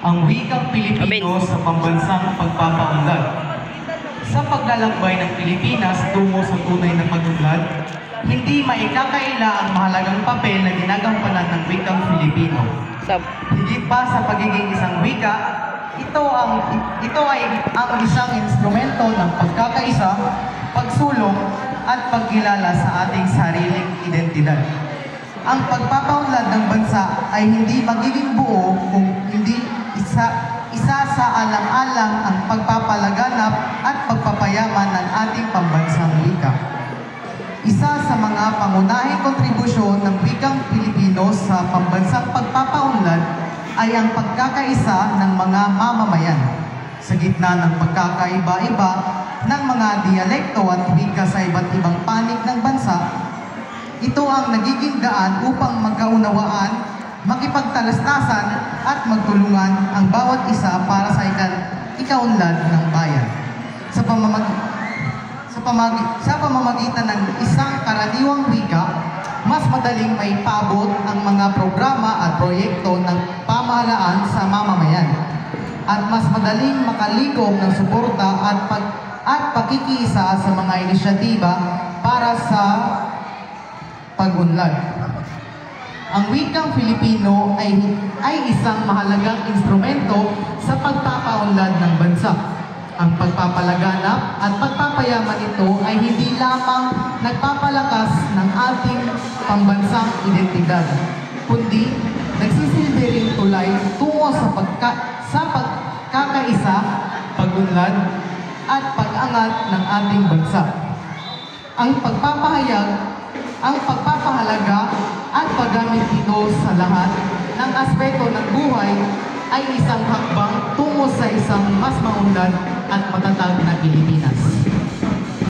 Ang wikang Pilipino sa pambansang pagpapaunlad. Sa paglalakbay ng Pilipinas tungo sa tunay na pag-unlad, hindi maikakaila ang mahalagang papel na ginagampanan ng wikang Filipino. Higit pa sa pagiging isang wika, ito ay ang isang instrumento ng pagkakaisa, pagsulong, at pagkilala sa ating sariling identidad. Ang pagpapaunlad ng bansa ay hindi magiging buo kung hindi isa sa alang-alang ang pagpapalaganap at pagpapayaman ng ating pambansang wika. Isa sa mga pangunahing kontribusyon ng wikang Pilipino sa pambansang pagpapaunlad ay ang pagkakaisa ng mga mamamayan. Sa gitna ng pagkakaiba-iba ng mga dialekto at wika sa iba't ibang panig ng bansa, ito ang nagiging daan upang magkaunawaan, makipagtalastasan at magtulungan ang bawat isa para sa ikaunlad ng bayan. Sa pamamagitan ng isang karaniwang wika, mas madaling maipabot ang mga programa at proyekto ng pamahalaan sa mamamayan at mas madaling makalikom ng suporta at pakikiisa sa mga inisyatiba para sa pag-unlad. Ang wikang Filipino ay isang mahalagang instrumento sa pagpapaunlad ng bansa. Ang pagpapalaganap at pagpapayaman nito ay hindi lamang nagpapalakas ng ating pambansang identidad, kundi nagsisilbi rin tulay tungo sa pagkakaisa, pag-unlad, at pag-angat ng ating bansa. Ang pagpapahalaga at paggamit nito sa lahat ng aspeto ng buhay ay isang hakbang tungo sa isang mas maunlad at matatag na Pilipinas.